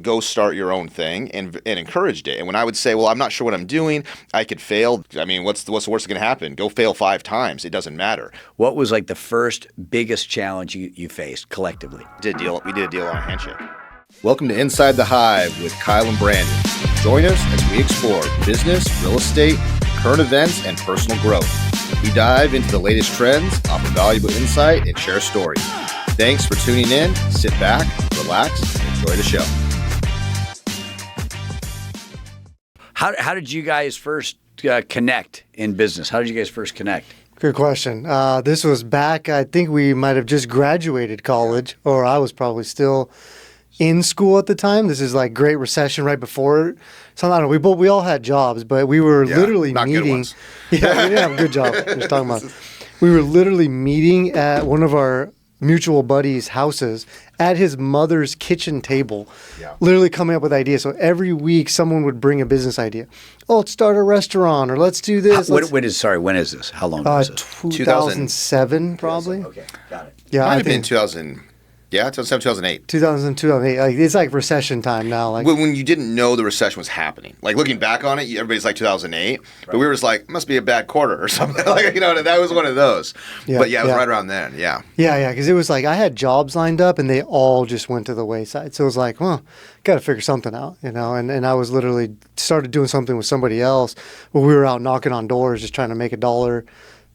go start your own thing, and encouraged it. And when I would say, well, I'm not sure what I'm doing, I could fail. I mean, what's the worst that's going to happen? Go fail 5 times. It doesn't matter. What was like the first biggest challenge you faced collectively? We did a deal on a handshake. Welcome to Inside the Hive with Kyle and Brandon. Join us as we explore business, real estate, current events, and personal growth. We dive into the latest trends, offer valuable insight, and share stories. Thanks for tuning in. Sit back, relax, and enjoy the show. How did you guys first connect in business? How did you guys first connect? Good question. This was back, I think we might have just graduated college, or I was probably still in school at the time. This is like Great Recession right before. So I don't know. We all had jobs, but we were literally not meeting. Good ones. Yeah, we didn't have a good job. We're just talking about. We were literally meeting at one of our mutual buddies' houses at his mother's kitchen table, literally coming up with ideas. So every week someone would bring a business idea. Oh, let's start a restaurant, or let's do this. When is this? How long was this? 2007 probably. Okay, got it. Yeah, Might I have been think 2000. Yeah, 2007, 2008. 2008. Like, it's like recession time now. Like when you didn't know the recession was happening. Like looking back on it, everybody's like 2008, but we were just like, must be a bad quarter or something. Like, that was one of those. But it was right around then. Yeah. Yeah, because it was like I had jobs lined up and they all just went to the wayside. So it was like, well, got to figure something out, and I was literally started doing something with somebody else where we were out knocking on doors just trying to make $1,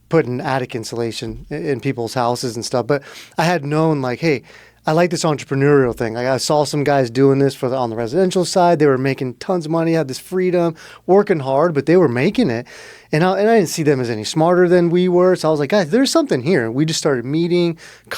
putting attic insulation in people's houses and stuff. But I had known like, hey, I like this entrepreneurial thing. Like I saw some guys doing this on the residential side. They were making tons of money, had this freedom, working hard, but they were making it. And I didn't see them as any smarter than we were. So I was like, guys, there's something here. We just started meeting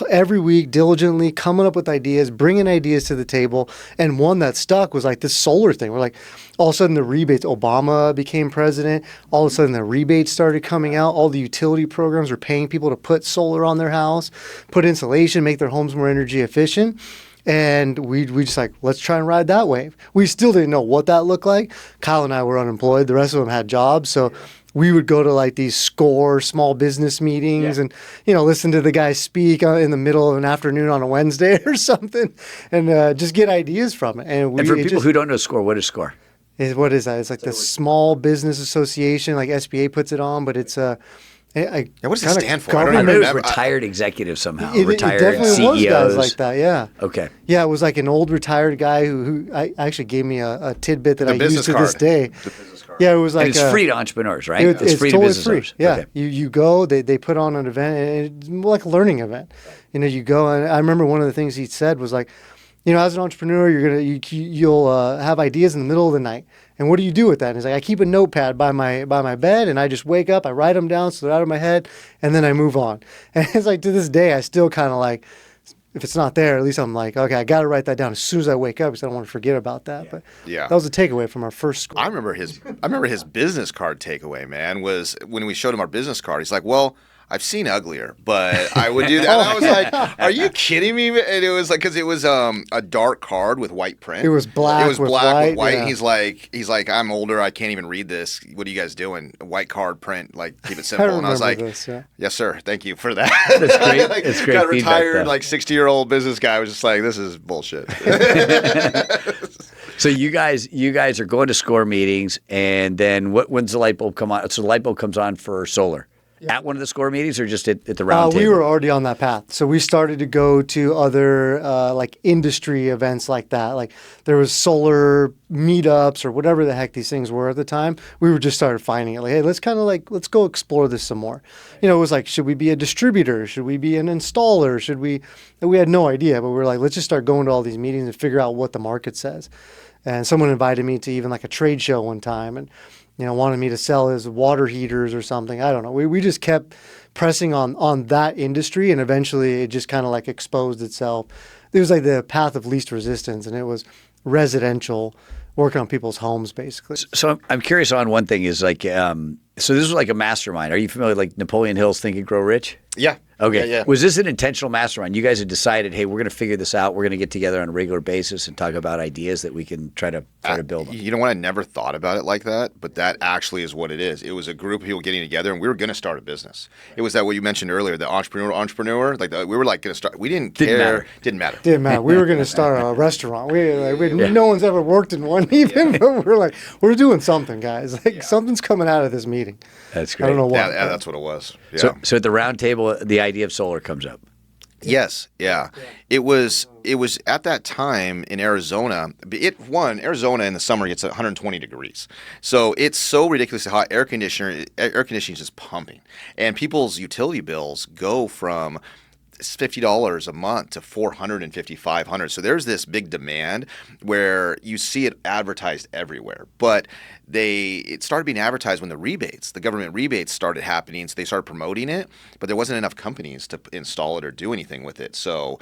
every week diligently, coming up with ideas, bringing ideas to the table. And one that stuck was like this solar thing. We're like, all of a sudden the rebates, Obama became president. All of a sudden the rebates started coming out. All the utility programs were paying people to put solar on their house, put insulation, make their homes more energy efficient. And we just like, let's try and ride that wave. We still didn't know what that looked like. Kyle and I were unemployed. The rest of them had jobs. So we would go to like these SCORE small business meetings and, listen to the guy speak in the middle of an afternoon on a Wednesday or something and just get ideas from it. And for people who don't know SCORE, what is SCORE? What is that? It's like the Small Business Association, like SBA puts it on, but it's what does it stand for? I know it was retired executives somehow. Retired it definitely CEOs. was guys like that, yeah. Okay. Yeah, it was like an old retired guy who actually gave me a tidbit that I use to this day. Yeah, it was like and it's free to entrepreneurs, right? It's free totally to business owners. Yeah, Okay. you go. They put on an event, and it's like a learning event. You go, and I remember one of the things he said was like, as an entrepreneur, you'll have ideas in the middle of the night. And what do you do with that? And he's like, I keep a notepad by my bed, and I just wake up, I write them down so they're out of my head, and then I move on. And it's like to this day, I still kind of like, if it's not there, at least I'm like, okay, I got to write that down as soon as I wake up because I don't want to forget about that. But that was a takeaway from our first school. I remember his business card takeaway, man, was when we showed him our business card. He's like, well, I've seen uglier, but I would do that. And I was like, are you kidding me? And it was like, because it was a dark card with white print. It was black. It was with black with white. Yeah. He's like, I'm older. I can't even read this. What are you guys doing? A white card print, like keep it simple. And I was like, yes, sir. Thank you for that. That's great. Like, it's great. Got a retired, like 60-year-old business guy was just like, this is bullshit. So you guys are going to SCORE meetings, and then when's the light bulb come on? So the light bulb comes on for solar. At one of the SCORE meetings or just at the round table? We were already on that path. So we started to go to other like industry events like that. Like there was solar meetups or whatever the heck these things were at the time. We were just started finding it. Like, hey, let's go explore this some more. It was like, should we be a distributor? Should we be an installer? We had no idea, but we were like, let's just start going to all these meetings and figure out what the market says. And someone invited me to even like a trade show one time and wanted me to sell his water heaters or something. I don't know. We just kept pressing on that industry, and eventually it just kind of like exposed itself. It was like the path of least resistance, and it was residential, working on people's homes, basically. So I'm curious on one thing is like, so this was like a mastermind. Are you familiar with like Napoleon Hill's Think and Grow Rich? Yeah. Okay. Yeah. Was this an intentional mastermind? You guys had decided, hey, we're going to figure this out. We're going to get together on a regular basis and talk about ideas that we can try to build on. You know what? I never thought about it like that, but that actually is what it is. It was a group of people getting together, and we were going to start a business. It was that what you mentioned earlier, the entrepreneur. Like we were like going to start. We didn't care. Didn't matter. Didn't matter. We were going to start a restaurant. No one's ever worked in one even, but we're like, we're doing something, guys. Like something's coming out of this meeting. That's great. I don't know what. Yeah, that's what it was. Yeah. So at the round table, the idea of solar comes up. Yes, yeah. It was at that time in Arizona. Arizona in the summer gets 120 degrees, so it's so ridiculously hot. Air conditioning is just pumping, and people's utility bills go from $50 a month to $450, $500. So there's this big demand where you see it advertised everywhere. But it started being advertised when the government rebates started happening. So they started promoting it, but there wasn't enough companies to install it or do anything with it. So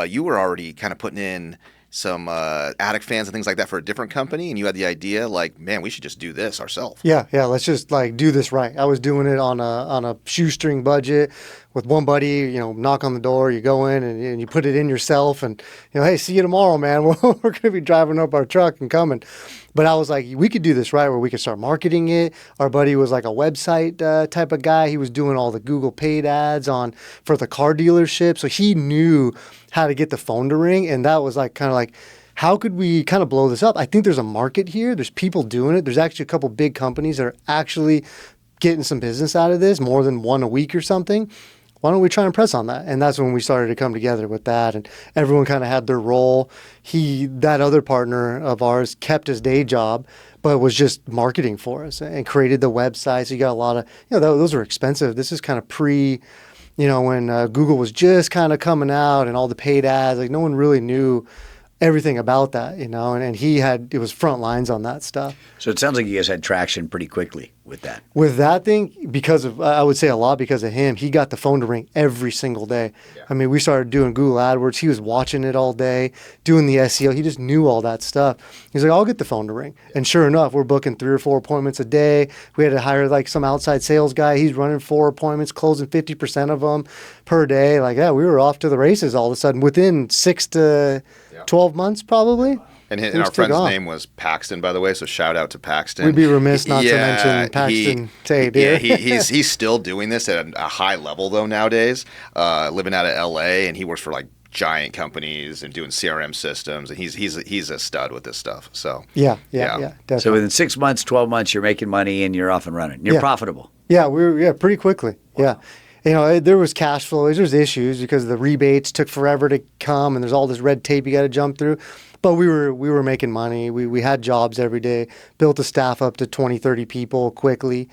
you were already kind of putting in some attic fans and things like that for a different company, and you had the idea like, man, we should just do this ourselves. Yeah, let's just like do this right. I was doing it on a shoestring budget with one buddy. Knock on the door, you go in and you put it in yourself, and hey, see you tomorrow, man. We're going to be driving up our truck and coming. But I was like, we could do this right where we could start marketing it. Our buddy was like a website type of guy. He was doing all the Google paid ads for the car dealership. So he knew how to get the phone to ring. And that was like kind of like, how could we kind of blow this up? I think there's a market here. There's people doing it. There's actually a couple big companies that are actually getting some business out of this, more than one a week or something. Why don't we try and press on that? And that's when we started to come together with that, and everyone kind of had their role. That other partner of ours kept his day job, but was just marketing for us and created the website. So you got a lot of, those are expensive. This is kind of when Google was just kind of coming out and all the paid ads, like no one really knew everything about that, and it was front lines on that stuff. So it sounds like you guys had traction pretty quickly with that. With that thing, I would say a lot because of him, he got the phone to ring every single day. Yeah. I mean, we started doing Google AdWords. He was watching it all day, doing the SEO. He just knew all that stuff. He's like, I'll get the phone to ring. Yeah. And sure enough, we're booking 3 or 4 appointments a day. We had to hire like some outside sales guy. He's running 4 appointments, closing 50% of them per day. Like, yeah, we were off to the races all of a sudden within 6 to 12 months probably. And our friend's name was Paxton, by the way, so shout out to Paxton. We'd be remiss not to mention Paxton today. Yeah, he's still doing this at a high level, though, nowadays, living out of L.A., and he works for, like, giant companies and doing CRM systems, and he's a stud with this stuff. So yeah, definitely. So within 6 months, 12 months, you're making money and you're off and running. You're profitable. Yeah, pretty quickly. Wow. Yeah. There was cash flow. There's issues because the rebates took forever to come, and there's all this red tape you got to jump through. But we were making money. We had jobs every day, built a staff up to 20, 30 people quickly.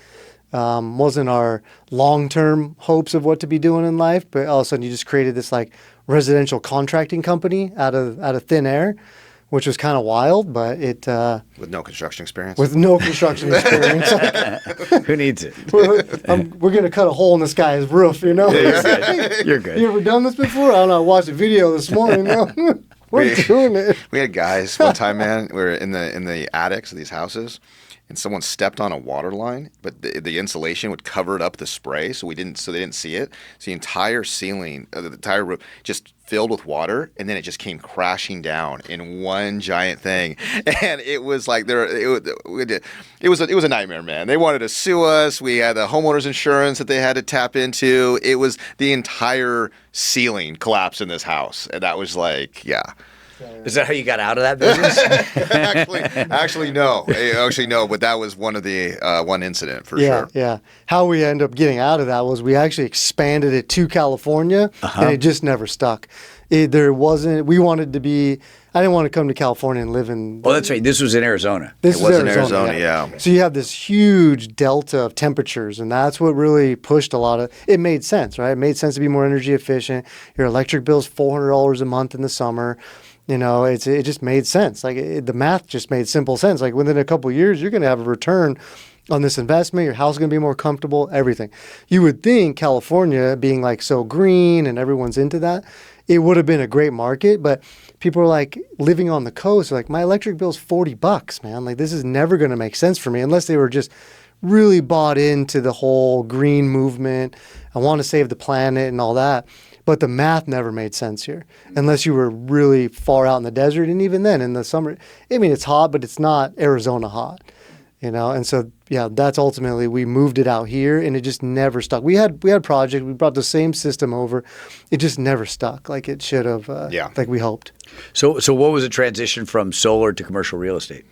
Wasn't our long-term hopes of what to be doing in life, but all of a sudden you just created this like residential contracting company out of thin air, which was kind of wild, but it... with no construction experience? With no construction experience. Who needs it? We're going to cut a hole in this guy's roof, Yeah, you're good. You ever done this before? I don't know. I watched a video this morning. We're doing it. We had guys one time, man. We were in the attics of these houses, and someone stepped on a water line, but the insulation would cover it up the spray, so they didn't see it. So the entire ceiling, the entire roof, just filled with water, and then it just came crashing down in one giant thing. And it was like it was a nightmare, man. They wanted to sue us. We had the homeowners insurance that they had to tap into. It was the entire ceiling collapsed in this house, and that was like, yeah. Is that how you got out of that business? Actually, no. But that was one of the one incident for sure. Yeah. How we ended up getting out of that was we actually expanded it to California, and it just never stuck. We wanted to be. I didn't want to come to California and live in. Oh, that's right. This was in Arizona. It was in Arizona, yeah. So you have this huge delta of temperatures, and that's what really pushed a lot of. It made sense, right? It made sense to be more energy efficient. Your electric bill's $400 a month in the summer. It just made sense. Like the math just made simple sense. Like within a couple of years, you're going to have a return on this investment. Your house is going to be more comfortable, everything. You would think California being like so green and everyone's into that, it would have been a great market. But people are like living on the coast. Like my electric bill's $40, man. Like this is never going to make sense for me unless they were just really bought into the whole green movement. I want to save the planet and all that. But the math never made sense here unless you were really far out in the desert. And even then in the summer, I mean, it's hot, but it's not Arizona hot, And so, yeah, that's ultimately, we moved it out here and it just never stuck. We had projects, we brought the same system over. It just never stuck like it should have, like we hoped. So what was the transition from solar to commercial real estate?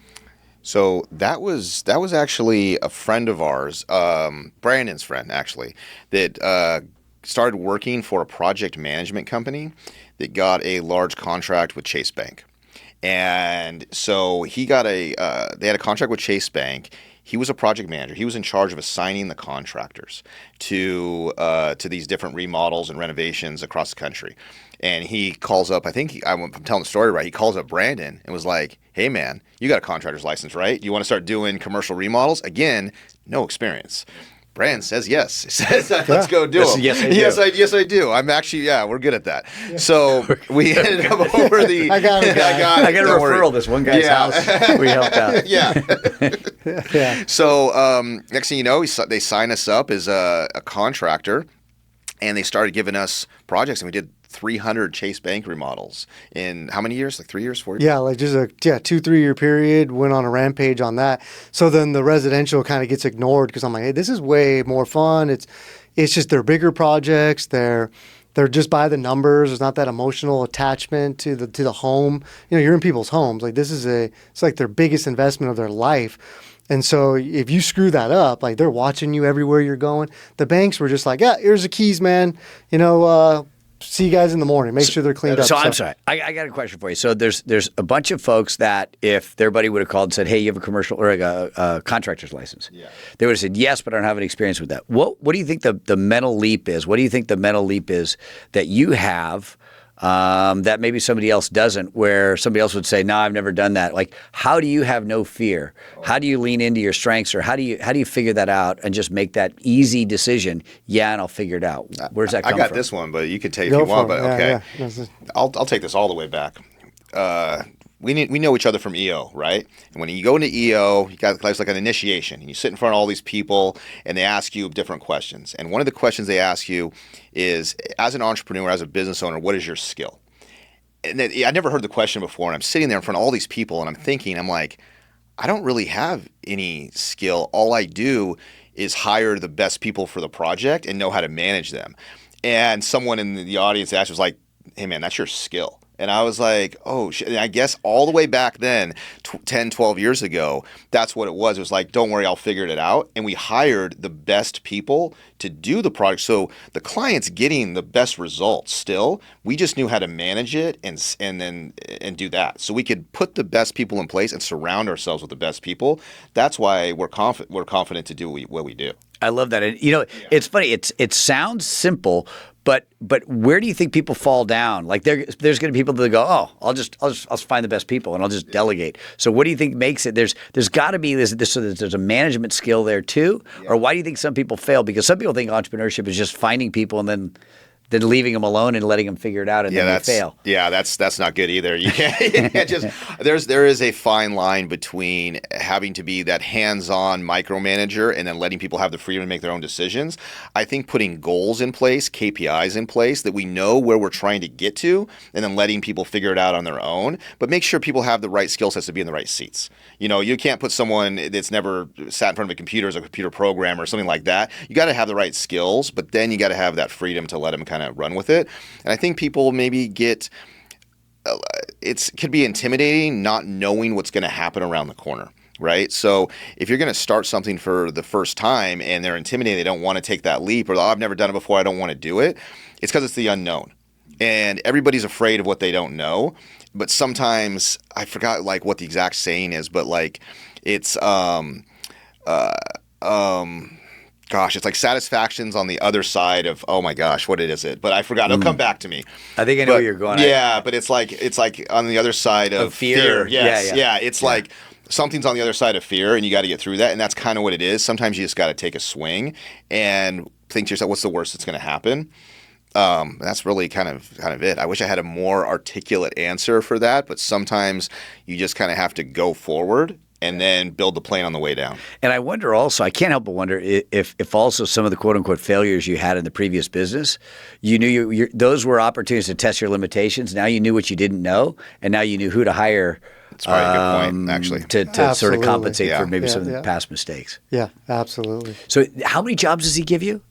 So that was actually a friend of ours, Brandon's friend actually, that started working for a project management company that got a large contract with Chase Bank. And so he got they had a contract with Chase Bank. He was a project manager. He was in charge of assigning the contractors to these different remodels and renovations across the country. And he calls up, I'm telling the story right, he calls up Brandon and was like, hey man, you got a contractor's license, right? You want to start doing commercial remodels? Again, no experience. Brandon says yes. He says, let's go do it. Yes, I do. Yes, I do. I'm actually, we're good at that. Yeah. So we ended up over the... I got a referral. This one guy's house. We helped out. Yeah. So next thing you know, they sign us up as a contractor, and they started giving us projects, and we did 300 Chase Bank remodels in how many years? Like 3 years, 4 years? Yeah, like just a 2-3 year period, went on a rampage on that. So then the residential kind of gets ignored because I'm like, hey, this is way more fun. It's just they're bigger projects. They're just by the numbers. There's not that emotional attachment to the home. You're in people's homes. Like it's like their biggest investment of their life. And so if you screw that up, like they're watching you everywhere you're going. The banks were just like, yeah, here's the keys, man. See you guys in the morning. Make sure they're cleaned up. So I'm sorry. I got a question for you. So there's a bunch of folks that if their buddy would have called and said, hey, you have a commercial or a contractor's license, they would have said, yes, but I don't have any experience with that. What do you think the mental leap is? What do you think the mental leap is that you have that maybe somebody else doesn't, where somebody else would say, no, I've never done that. Like, how do you have no fear? How do you lean into your strengths, or how do you figure that out and just make that easy decision? Yeah, and I'll figure it out. Where's that come from? I got this one, but you could take it if you want. But okay, yeah. I'll take this all the way back. We know each other from EO, right? And when you go into EO, you got like an initiation, and you sit in front of all these people, and they ask you different questions. And one of the questions they ask you is, as an entrepreneur, as a business owner, what is your skill? And I never heard the question before, and I'm sitting there in front of all these people, and I'm like, I don't really have any skill. All I do is hire the best people for the project and know how to manage them. And someone in the audience asked, was like, hey man, that's your skill. And I was like, oh, shit. And I guess all the way back then, 10, 12 years ago, that's what it was. It was like, don't worry, I'll figure it out. And we hired the best people to do the project. So the client's getting the best results still. We just knew how to manage it and do that. So we could put the best people in place and surround ourselves with the best people. That's why we're confident to do what we do. I love that. And it's funny. It sounds simple, but where do you think people fall down? Like there's going to be people that go, oh, I'll find the best people and I'll just delegate. So what do you think makes it? There's got to be there's a management skill there too, or why do you think some people fail? Because some people think entrepreneurship is just finding people and then leaving them alone and letting them figure it out, and then they fail. Yeah, that's not good either. You can't just there is a fine line between having to be that hands-on micromanager and then letting people have the freedom to make their own decisions. I think putting goals in place, KPIs in place, that we know where we're trying to get to, and then letting people figure it out on their own, but make sure people have the right skill sets to be in the right seats. You can't put someone that's never sat in front of a computer as a computer programmer or something like that. You got to have the right skills, but then you got to have that freedom to let them kind of run with it. And I think people maybe it could be intimidating not knowing what's going to happen around the corner, right? So if you're going to start something for the first time and they're intimidated, they don't want to take that leap, or I've never done it before, I don't want to do it, it's because it's the unknown. And everybody's afraid of what they don't know. But sometimes, I forgot like what the exact saying is, but like it's gosh, it's like satisfaction's on the other side of, oh my gosh, what is it? But I forgot. It'll come back to me. I think I know where you're going. Yeah, but it's like on the other side of fear. Yes. Yeah. It's like something's on the other side of fear, and you got to get through that. And that's kind of what it is. Sometimes you just got to take a swing and think to yourself, what's the worst that's going to happen? That's really kind of it. I wish I had a more articulate answer for that, but sometimes you just kind of have to go forward and then build the plane on the way down. And I wonder also, I can't help but wonder if also some of the quote unquote failures you had in the previous business, you knew those were opportunities to test your limitations. Now you knew what you didn't know, and now you knew who to hire. That's probably a good point, actually. To sort of compensate for maybe some of the yeah. past mistakes. Yeah, absolutely. So how many jobs does he give you?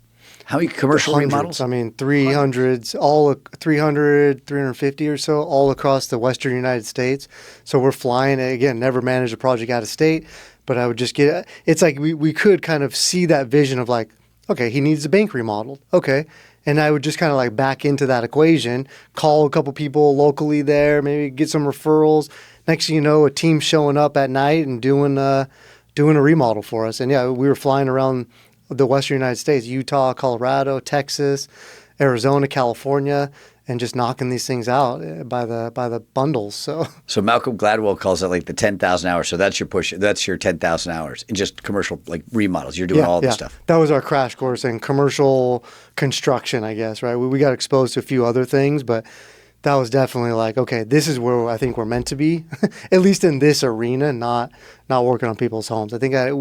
How many commercial Hundreds. remodels? I mean, 300s, all 300, 350 or so, all across the Western United States. So we're flying. Again, never managed a project out of state, but I would just get. It's like we could kind of see that vision of like, okay, he needs a bank remodeled. Okay. And I would just kind of like back into that equation, call a couple people locally there, maybe get some referrals. Next thing you know, a team showing up at night and doing a remodel for us. And yeah, we were flying around the Western United States, Utah, Colorado, Texas, Arizona, California, and just knocking these things out by the bundles. So Malcolm Gladwell calls it like the 10,000 hours. So that's your push. That's your 10,000 hours in just commercial like remodels. You're doing all this stuff. That was our crash course in commercial construction, I guess. Right? We got exposed to a few other things, but that was definitely like, okay, this is where I think we're meant to be, at least in this arena, not working on people's homes. I think at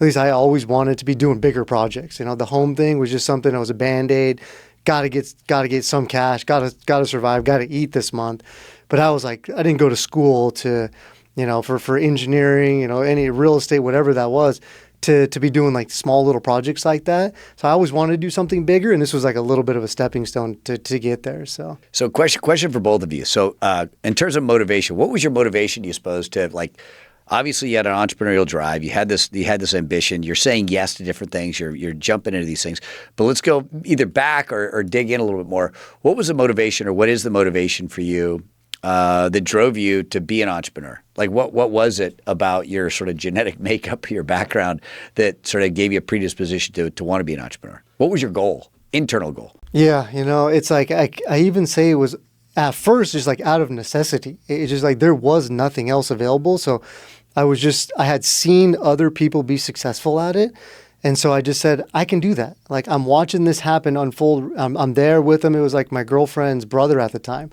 least I always wanted to be doing bigger projects. You know, the home thing was just something that was a Band-Aid. Got to get some cash. Got to survive. Got to eat this month. But I was like, I didn't go to school to, you know, for engineering, you know, any real estate, whatever that was. To be doing like small little projects like that. So I always wanted to do something bigger, and this was like a little bit of a stepping stone to get there. So question for both of you. So in terms of motivation, what was your motivation, you suppose, to like, obviously you had an entrepreneurial drive, you had this ambition, you're saying yes to different things, you're jumping into these things, but let's go either back or dig in a little bit more. What was the motivation, or what is the motivation for you that drove you to be an entrepreneur? Like what was it about your sort of genetic makeup, your background, that sort of gave you a predisposition to want to be an entrepreneur? What was your goal, internal goal? Yeah, you know, it's like I even say it was at first just like out of necessity. It's just like there was nothing else available. So I had seen other people be successful at it. And so I just said, I can do that. Like I'm watching this happen unfold. I'm there with him. It was like my girlfriend's brother at the time.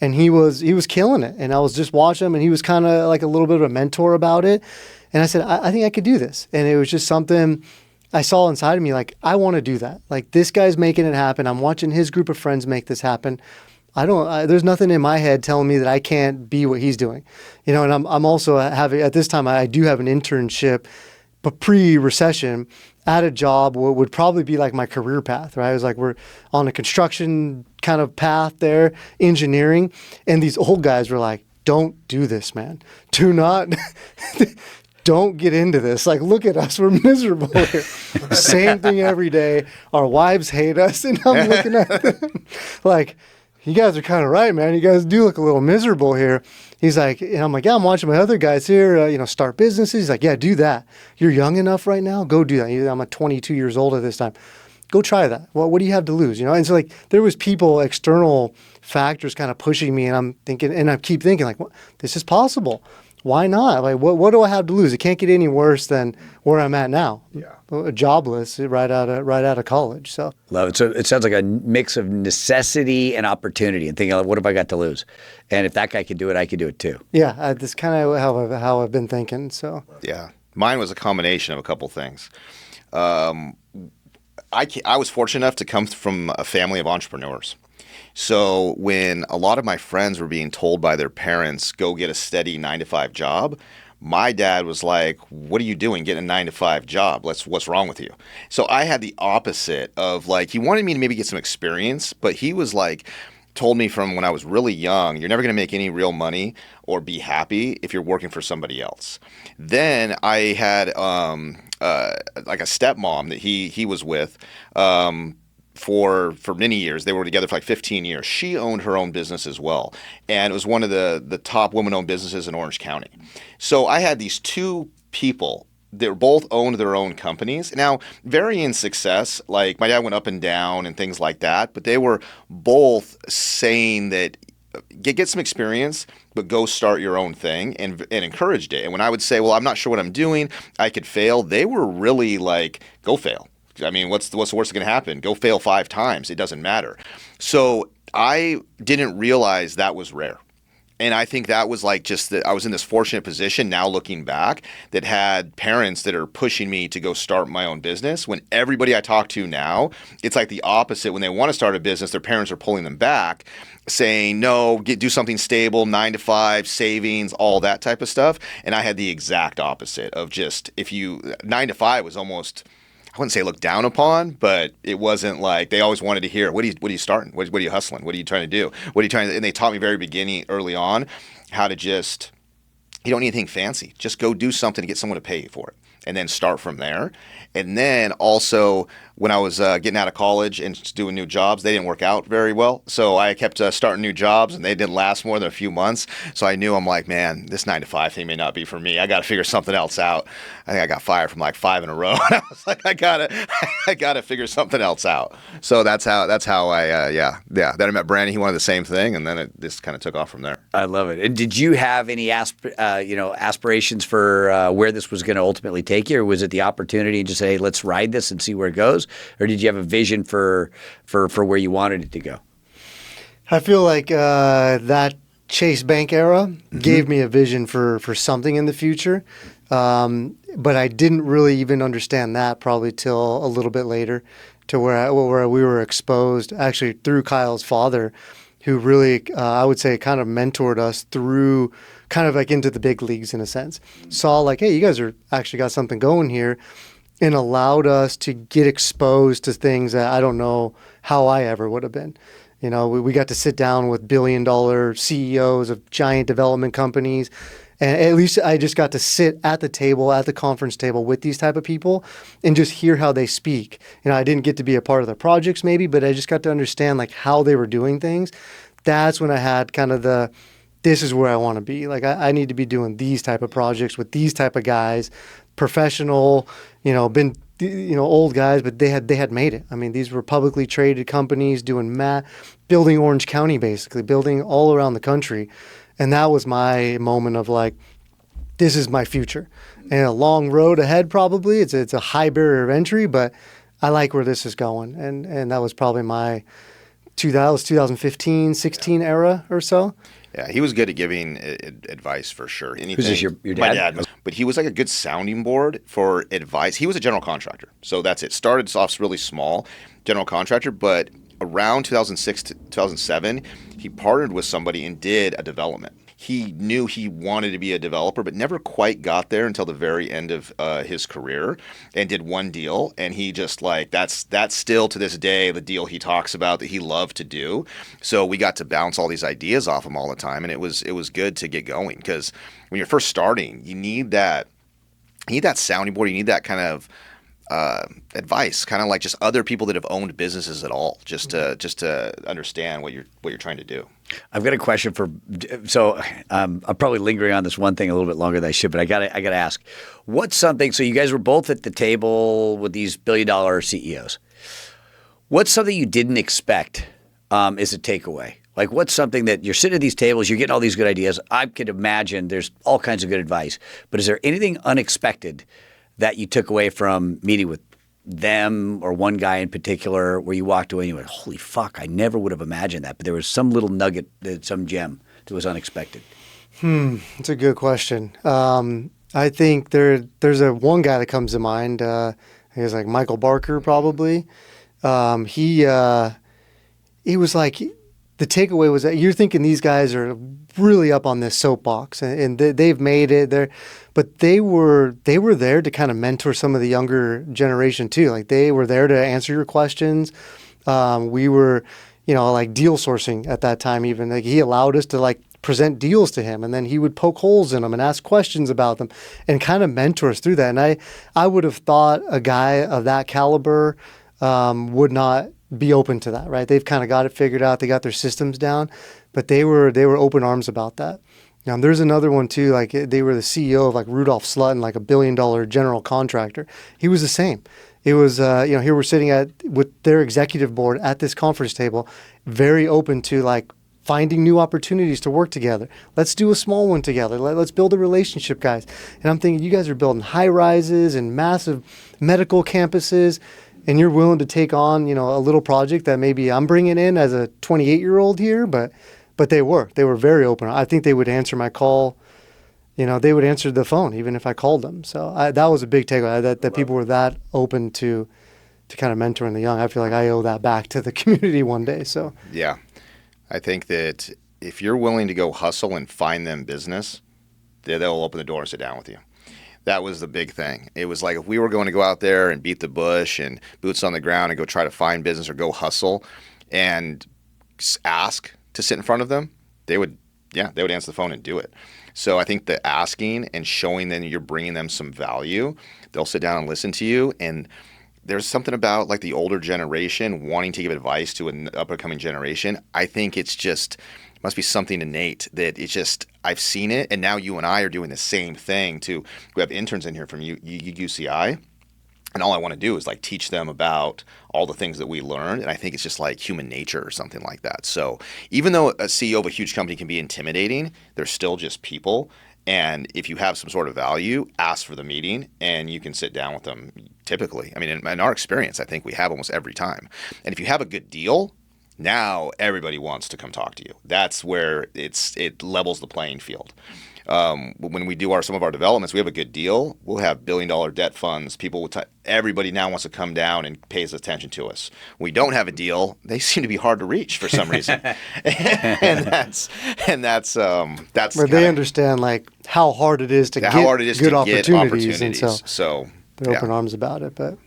And he was killing it. And I was just watching him, and he was kind of like a little bit of a mentor about it. And I said, I think I could do this. And it was just something I saw inside of me, like, I want to do that. Like, this guy's making it happen. I'm watching his group of friends make this happen. There's nothing in my head telling me that I can't be what he's doing. You know, and I'm also having, at this time, I do have an internship, but pre-recession, at a job would probably be like my career path, right? I was like, we're on a construction kind of path there, engineering. And these old guys were like, don't do this, man. Do not, don't get into this. Like, look at us. We're miserable here. Same thing every day. Our wives hate us. And I'm looking at them like, you guys are kind of right, man. You guys do look a little miserable here. He's like, and I'm like, yeah, I'm watching my other guys here, start businesses. He's like, yeah, do that. You're young enough right now. Go do that. I'm 22 years old at this time. Go try that. Well, what do you have to lose? And so like there was people, external factors kind of pushing me, and I'm thinking, and I keep thinking like, well, this is possible. Why not? Like, what do I have to lose? It can't get any worse than where I'm at now. Yeah, jobless right out of college. So love it. So it sounds like a mix of necessity and opportunity, and thinking, like, what have I got to lose? And if that guy can do it, I can do it too. Yeah, that's kind of how I've been thinking. So yeah, mine was a combination of a couple things. I was fortunate enough to come from a family of entrepreneurs. So when a lot of my friends were being told by their parents, go get a steady 9-to-5 job, my dad was like, what are you doing getting a 9-to-5 job? What's wrong with you? So I had the opposite of like, he wanted me to maybe get some experience, but he was like, told me from when I was really young, you're never going to make any real money or be happy if you're working for somebody else. Then I had like a stepmom that he was with for many years. They were together for like 15 years. She owned her own business as well. And it was one of the top women-owned businesses in Orange County. So I had these two people that both owned their own companies. Now, varying success, like my dad went up and down and things like that, but they were both saying that get some experience, but go start your own thing, and encouraged it. And when I would say, well, I'm not sure what I'm doing, I could fail, they were really like, go fail. I mean, what's the worst that's going to happen? Go fail 5 times. It doesn't matter. So I didn't realize that was rare. And I think that was like just that I was in this fortunate position now looking back that had parents that are pushing me to go start my own business. When everybody I talk to now, it's like the opposite. When they want to start a business, their parents are pulling them back, saying, no, do something stable, 9 to 5, savings, all that type of stuff. And I had the exact opposite of just 9 to 5 was almost, I wouldn't say looked down upon, but it wasn't like they always wanted to hear, what are you starting? What are you hustling? What are you trying to do? What are you trying to, and they taught me early on how to just, you don't need anything fancy. Just go do something to get someone to pay you for it and then start from there. And then also when I was getting out of college and doing new jobs, they didn't work out very well. So I kept starting new jobs and they didn't last more than a few months. So I knew, I'm like, man, this 9 to 5 thing may not be for me. I got to figure something else out. I think I got fired from like 5 in a row. I was like, I gotta figure something else out. So that's how Then I met Brandon. He wanted the same thing, and then it just kind of took off from there. I love it. And did you have any aspirations for where this was going to ultimately take you, or was it the opportunity to say, let's ride this and see where it goes, or did you have a vision for where you wanted it to go? I feel like that Chase Bank era gave me a vision for something in the future. But I didn't really even understand that probably till a little bit later, to where we were exposed actually through Kyle's father, who really, I would say, kind of mentored us through kind of like into the big leagues in a sense. Saw like, hey, you guys are actually got something going here, and allowed us to get exposed to things that I don't know how I ever would have been. You know, we got to sit down with billion-dollar CEOs of giant development companies. And at least I just got to sit at the table, at the conference table with these type of people and just hear how they speak. You know, I didn't get to be a part of the projects maybe, but I just got to understand like how they were doing things. That's when I had kind of this is where I want to be. Like I need to be doing these type of projects with these type of guys, professional, old guys, but they had made it. I mean, these were publicly traded companies building Orange County, basically building all around the country. And that was my moment of like, this is my future. And a long road ahead probably. It's a high barrier of entry, but I like where this is going. And that was probably my 2015, 16 era or so. Yeah, he was good at giving advice for sure. Anything, Who's this, your dad? My dad. But he was like a good sounding board for advice. He was a general contractor. So that's it. Started off really small, general contractor, but around 2006 to 2007, he partnered with somebody and did a development. He knew he wanted to be a developer, but never quite got there until the very end of his career, and did one deal. And he just like, that's still to this day the deal he talks about that he loved to do. So we got to bounce all these ideas off him all the time, and it was good to get going, because when you're first starting, you need that sounding board. You need that kind of advice, kind of like just other people that have owned businesses at all, just to understand what you're trying to do. I've got a question I'm probably lingering on this one thing a little bit longer than I should, but I gotta ask, what's something, so you guys were both at the table with these billion-dollar CEOs. What's something you didn't expect as a takeaway? Like, what's something that you're sitting at these tables, you're getting all these good ideas. I could imagine there's all kinds of good advice, but is there anything unexpected that you took away from meeting with them or one guy in particular where you walked away and you went, holy fuck, I never would have imagined that. But there was some little nugget, some gem that was unexpected. It's a good question. I think there's one guy that comes to mind. He was like Michael Barker probably. He was like, the takeaway was that you're thinking these guys are really up on this soapbox and they've made it. But they were there to kind of mentor some of the younger generation too. Like they were there to answer your questions. We were, like deal sourcing at that time. Even like he allowed us to like present deals to him, and then he would poke holes in them and ask questions about them, and kind of mentor us through that. And I would have thought a guy of that caliber would not be open to that, right? They've kind of got it figured out. They got their systems down, but they were open arms about that. There's another one too. Like they were the CEO of like Rudolph Slutton, like $1 billion general contractor. He was the same. It was, here we're sitting with their executive board at this conference table, very open to like finding new opportunities to work together. Let's do a small one together. Let's build a relationship, guys. And I'm thinking, you guys are building high rises and massive medical campuses, and you're willing to take on, a little project that maybe I'm bringing in as a 28-year-old here, but but they were very open. I think they would answer my call. You know, they would answer the phone even if I called them. So that was a big takeaway, that people were that open to kind of mentoring the young. I feel like I owe that back to the community one day. So yeah, I think that if you're willing to go hustle and find them business, they'll open the door and sit down with you. That was the big thing. It was like if we were going to go out there and beat the bush and boots on the ground and go try to find business or go hustle and ask to sit in front of them, they would answer the phone and do it. So I think the asking and showing them you're bringing them some value, they'll sit down and listen to you. And there's something about like the older generation wanting to give advice to an up-and-coming generation. I think it's just must be something innate that it's just I've seen it, and now you and I are doing the same thing too. We have interns in here from UCI, and all I want to do is like teach them about all the things that we learned, and I think it's just like human nature or something like that. So even though a CEO of a huge company can be intimidating, they're still just people. And if you have some sort of value, ask for the meeting, and you can sit down with them typically. I mean, in our experience, I think we have almost every time. And if you have a good deal, now everybody wants to come talk to you. That's where it levels the playing field. When we do some of our developments, we have a good deal. We'll have billion-dollar debt funds. Everybody now wants to come down and pays attention to us. When we don't have a deal, they seem to be hard to reach for some reason, and that's where they understand like how hard it is to get good opportunities, and so they're open arms about it. But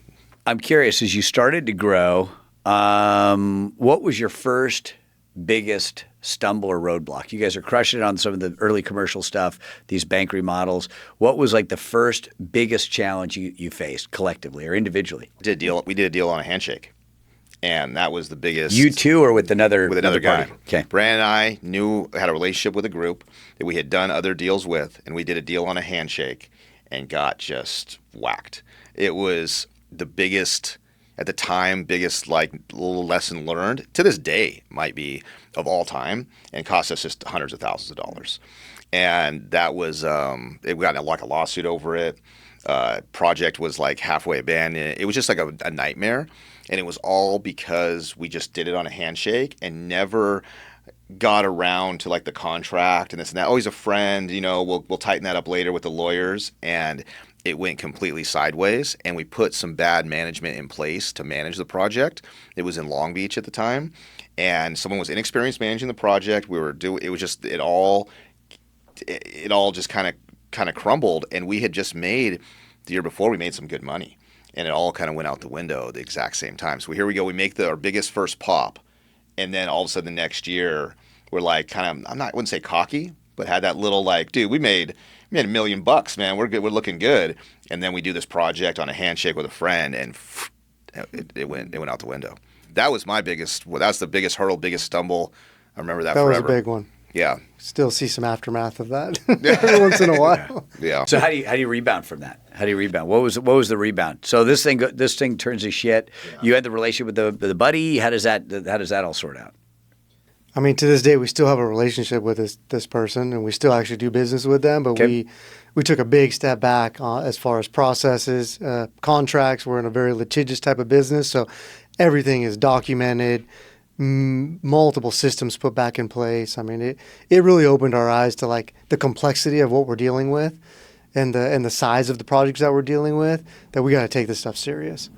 I'm curious, as you started to grow, what was your first biggest stumble or roadblock? You guys are crushing it on some of the early commercial stuff, these bank remodels. What was like the first biggest challenge you faced collectively or individually? We did a deal on a handshake, and that was the biggest. You two, or with another guy? Party? Okay. Brand and I had a relationship with a group that we had done other deals with, and we did a deal on a handshake and got just whacked. It was the biggest. At the time, biggest like little lesson learned to this day might be of all time, and cost us just hundreds of thousands of dollars. And that was we got like a lawsuit over it. Project was like halfway abandoned. It was just like a nightmare, and it was all because we just did it on a handshake and never got around to like the contract and this and that. Oh, he's a friend, we'll tighten that up later with the lawyers. And it went completely sideways, and we put some bad management in place to manage the project. It was in Long Beach at the time, and someone was inexperienced managing the project. It all just kind of crumbled, and we had just made the year before we made some good money, and it all kind of went out the window at the exact same time. So here we go, we make our biggest first pop, and then all of a sudden the next year we're like I wouldn't say cocky, but had that little like, dude, we made $1 million, man. We're good. We're looking good. And then we do this project on a handshake with a friend, and it went out the window. That was that's the biggest hurdle, biggest stumble. I remember that forever. That was a big one. Yeah. Still see some aftermath of that every once in a while. Yeah. So how do you rebound from that? How do you rebound? What was the rebound? So this thing turns to shit. Yeah. You had the relationship with the buddy. How does that all sort out? I mean, to this day, we still have a relationship with this person, and we still actually do business with them. But okay. we took a big step back as far as processes, contracts. We're in a very litigious type of business, so everything is documented, multiple systems put back in place. I mean, it really opened our eyes to like the complexity of what we're dealing with, and the size of the projects that we're dealing with. That we got to take this stuff serious.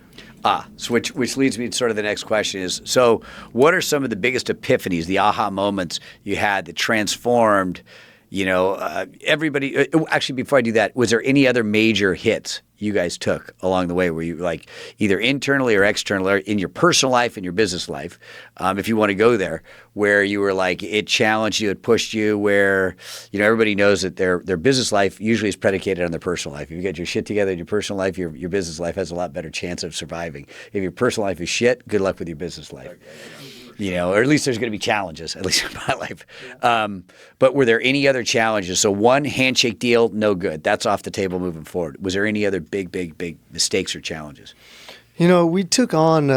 So which leads me to sort of the next question is, so what are some of the biggest epiphanies, the aha moments you had that transformed, everybody? Actually, before I do that, was there any other major hits you guys took along the way where you like either internally or externally, or in your personal life and your business life, if you want to go there, where you were like it challenged you, it pushed you, where everybody knows that their business life usually is predicated on their personal life. If you get your shit together in your personal life, your business life has a lot better chance of surviving. If your personal life is shit, good luck with your business life. Or at least there's going to be challenges, at least in my life. But were there any other challenges? So one handshake deal, no good. That's off the table moving forward. Was there any other big mistakes or challenges? We took on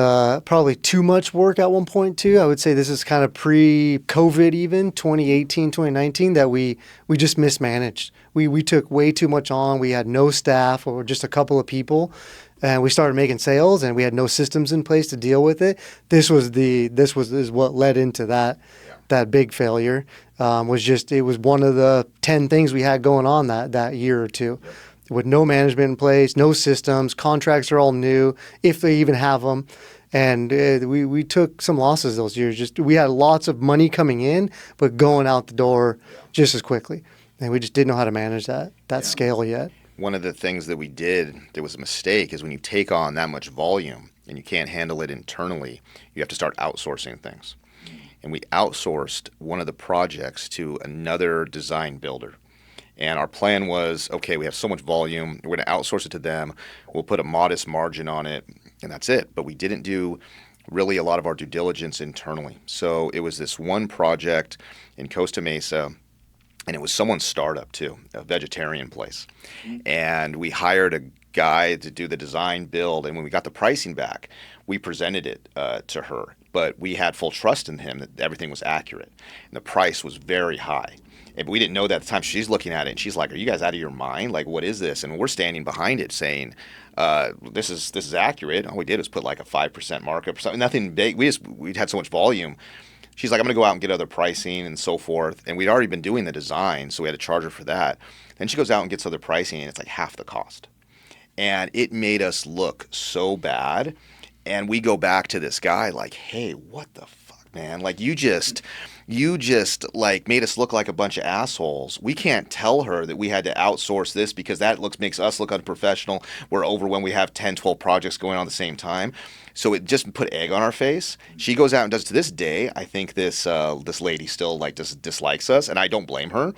probably too much work at one point too. I would say this is kind of pre-COVID even, 2018, 2019, that we just mismanaged. We took way too much on. We had no staff or just a couple of people. And we started making sales, and we had no systems in place to deal with it. This is what led into that that big failure. It was one of the 10 things we had going on that year or two. Yep. With no management in place, no systems, contracts are all new, if they even have them. And we took some losses those years. We had lots of money coming in, but going out the door just as quickly. And we just didn't know how to manage that scale yet. One of the things that we did that was a mistake is when you take on that much volume and you can't handle it internally, you have to start outsourcing things. And we outsourced one of the projects to another design builder. And our plan was, okay, we have so much volume, we're going to outsource it to them, we'll put a modest margin on it, and that's it. But we didn't do really a lot of our due diligence internally. So it was this one project in Costa Mesa, and it was someone's startup too, a vegetarian place. And we hired a guy to do the design build, and when we got the pricing back, we presented it to her. But we had full trust in him that everything was accurate, and the price was very high. But we didn't know that at the time. She's looking at it, and she's like, "Are you guys out of your mind? Like, what is this?" And we're standing behind it saying, "This is accurate." All we did was put like a 5% markup or something. Nothing big. We had so much volume. She's like, "I'm going to go out and get other pricing and so forth." And we'd already been doing the design, so we had to charge her for that. Then she goes out and gets other pricing, and it's like half the cost. And it made us look so bad. And we go back to this guy like, "Hey, what the fuck, man? Like, you just like made us look like a bunch of assholes. We can't tell her that we had to outsource this because that makes us look unprofessional. We're over when we have 10, 12 projects going on at the same time." So it just put egg on our face. She goes out and does, to this day, I think this lady still like dislikes us, and I don't blame her,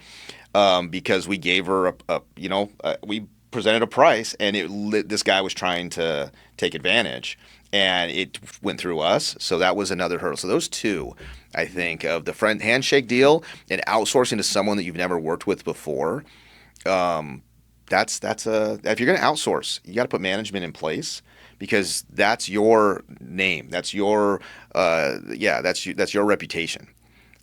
because we gave her we presented a price, and this guy was trying to take advantage, and it went through us. So that was another hurdle. So those two, I think, of the friend handshake deal and outsourcing to someone that you've never worked with before. That's if you're going to outsource, you got to put management in place, because that's your name. That's your that's your reputation.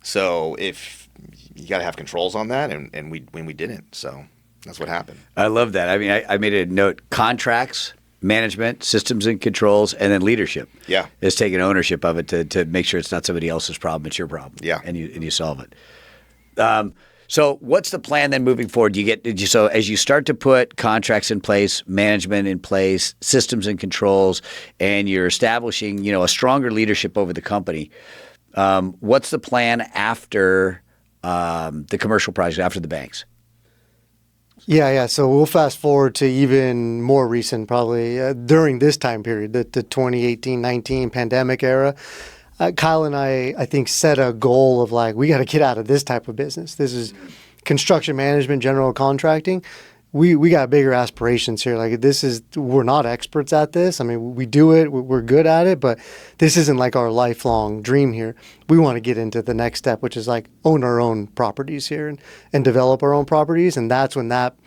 So if you got to have controls on that, and we didn't, so that's what happened. I love that. I mean, I made a note: contracts, management, systems and controls, and then leadership. Yeah, is taking ownership of it to make sure it's not somebody else's problem, it's your problem. Yeah, and you solve it. So what's the plan then moving forward? So as you start to put contracts in place, management in place, systems and controls, and you're establishing, a stronger leadership over the company, what's the plan after the commercial project, after the banks? Yeah. So we'll fast forward to even more recent, probably during this time period, the 2018-19 pandemic era. Kyle and I think, set a goal of like, we got to get out of this type of business. This is construction management, general contracting. We got bigger aspirations here. Like, we're not experts at this. I mean, we do it, we're good at it, but this isn't like our lifelong dream here. We want to get into the next step, which is like own our own properties here and develop our own properties. And that's when that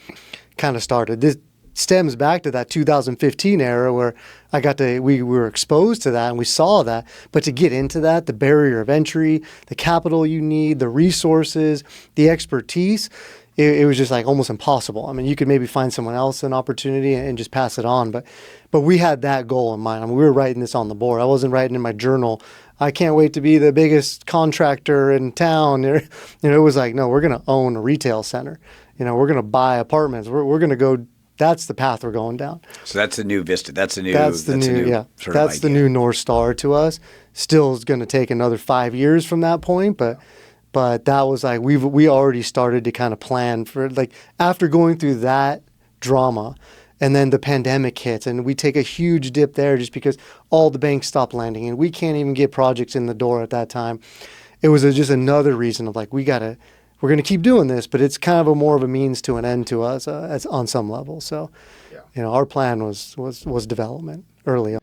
kind of started. This stems back to that 2015 era where we were exposed to that and we saw that. But to get into that, the barrier of entry, the capital you need, the resources, the expertise, it was just like almost impossible. I mean, you could maybe find someone else an opportunity and just pass it on. But we had that goal in mind. I mean, we were writing this on the board. I wasn't writing in my journal, "I can't wait to be the biggest contractor in town." It was like, no, we're going to own a retail center. We're going to buy apartments. We're going to go. That's the path we're going down. So that's the new vista. That's the new North Star to us. Still is going to take another 5 years from that point, but that was like we already started to kind of plan for, like, after going through that drama, and then the pandemic hits, and we take a huge dip there just because all the banks stop lending, and we can't even get projects in the door at that time. It was just another reason of like, we're going to keep doing this, but it's kind of more of a means to an end to us as on some level. So, our plan was development early on.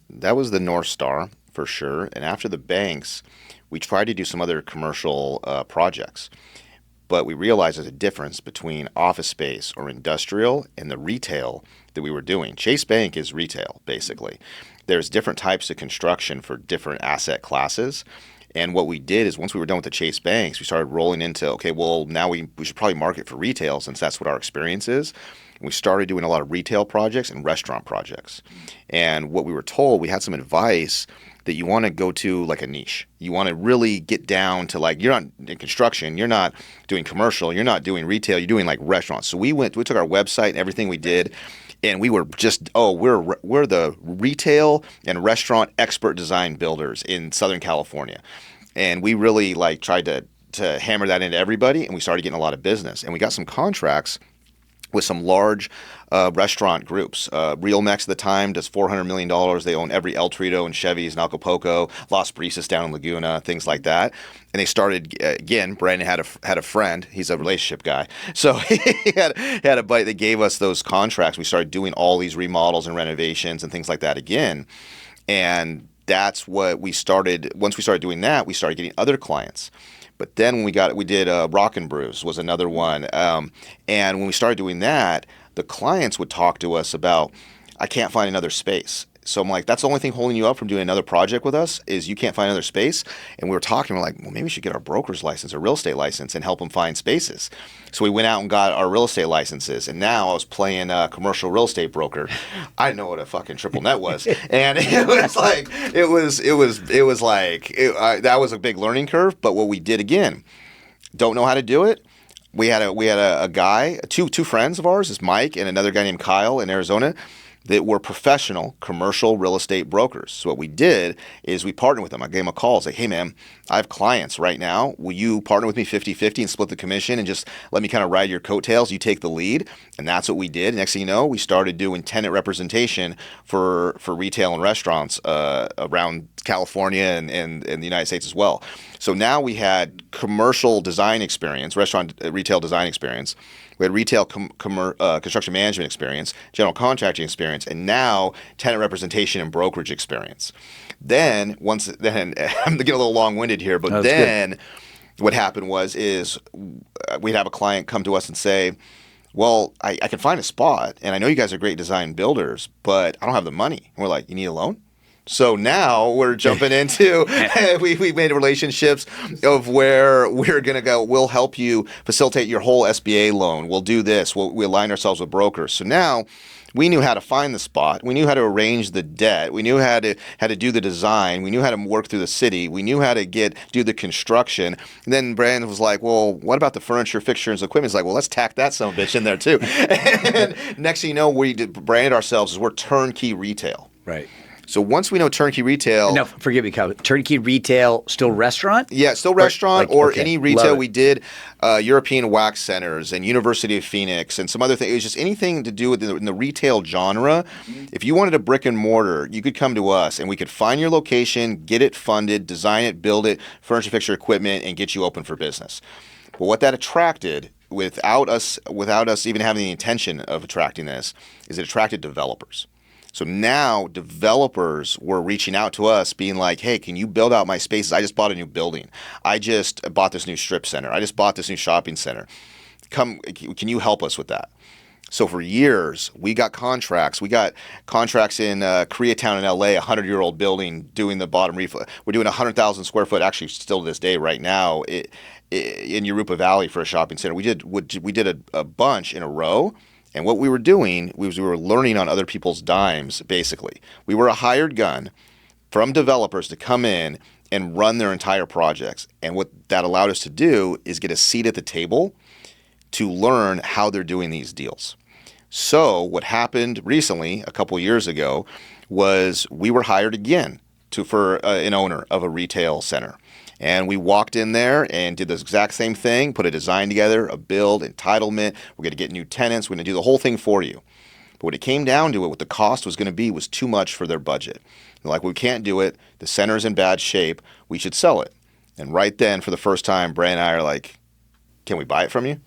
That was the North Star for sure. And after the banks, we tried to do some other commercial projects, but we realized there's a difference between office space or industrial and the retail that we were doing. Chase Bank is retail, basically. There's different types of construction for different asset classes. And what we did is, once we were done with the Chase Banks, we started rolling into, okay, well, now we should probably market for retail, since that's what our experience is. And we started doing a lot of retail projects and restaurant projects. And what we were told, we had some advice that you want to go to like a niche. You want to really get down to like, you're not in construction, you're not doing commercial, you're not doing retail, you're doing like restaurants. So we took our website and everything we did, and we were just, we're the retail and restaurant expert design builders in Southern California. And we really like tried to hammer that into everybody, and we started getting a lot of business. And we got some contracts with some large restaurant groups. Real Mex at the time does $400 million. They own every El Torito and Chevy's and Acapulco, Las Brisas down in Laguna, things like that. And they started, again, Brandon had a friend. He's a relationship guy. So he had a buddy that gave us those contracts. We started doing all these remodels and renovations and things like that again. And that's what we started. Once we started doing that, we started getting other clients. But then when we did Rock and Brews was another one. And when we started doing that, the clients would talk to us about, I can't find another space. So I'm like, that's the only thing holding you up from doing another project with us is you can't find another space. And we were talking, we're like, well, maybe we should get our broker's license or real estate license and help them find spaces. So we went out and got our real estate licenses. And now I was playing commercial real estate broker. I didn't know what a fucking triple net was. And it was like, that was a big learning curve. But what we did again, don't know how to do it. We had a guy, two friends of ours, is Mike and another guy named Kyle in Arizona, that were professional commercial real estate brokers. So what we did is we partnered with them. I gave them a call. I was like, hey, man, I have clients right now. Will you partner with me 50-50 and split the commission and just let me kind of ride your coattails? You take the lead. And that's what we did. Next thing you know, we started doing tenant representation for retail and restaurants around California and the United States as well. So now we had commercial design experience, restaurant retail design experience. We had retail construction management experience, general contracting experience, and now tenant representation and brokerage experience. Then I'm getting a little long-winded here, but then what happened is we'd have a client come to us and say, well, I can find a spot, and I know you guys are great design builders, but I don't have the money. And we're like, you need a loan? So now we're jumping into, we made relationships of where we're going to go, we'll help you facilitate your whole SBA loan. We'll do this. We align ourselves with brokers. So now we knew how to find the spot. We knew how to arrange the debt. We knew how to do the design. We knew how to work through the city. We knew how to do the construction. And then Brandon was like, well, what about the furniture, fixtures, equipment? He's like, well, let's tack that son of a bitch in there too. And next thing you know, we branded ourselves as we're turnkey retail. Right. So once we know turnkey retail... Now, forgive me, Kyle. Turnkey retail, still restaurant? Yeah, still restaurant any retail. We did European Wax Centers and University of Phoenix and some other things. It was just anything to do with in the retail genre. If you wanted a brick and mortar, you could come to us and we could find your location, get it funded, design it, build it, furniture, fixture, equipment, and get you open for business. But what that attracted, without us even having the intention of attracting this, is it attracted developers. So now developers were reaching out to us being like, hey, can you build out my spaces? I just bought a new building. I just bought this new strip center. I just bought this new shopping center. Can you help us with that? So for years, we got contracts. We got contracts in Koreatown in LA, a 100-year-old building doing the bottom reflow. We're doing 100,000 square foot, actually still to this day right now, in Yorupa Valley for a shopping center. We did a bunch in a row. And what we were doing was we were learning on other people's dimes, basically. We were a hired gun from developers to come in and run their entire projects. And what that allowed us to do is get a seat at the table to learn how they're doing these deals. So what happened recently, a couple years ago, was we were hired again for an owner of a retail center. And we walked in there and did the exact same thing, put a design together, a build, entitlement. We're going to get new tenants. We're going to do the whole thing for you. But what it came down to, what the cost was going to be, was too much for their budget. They're like, we can't do it. The center's in bad shape. We should sell it. And right then, for the first time, Brad and I are like, can we buy it from you?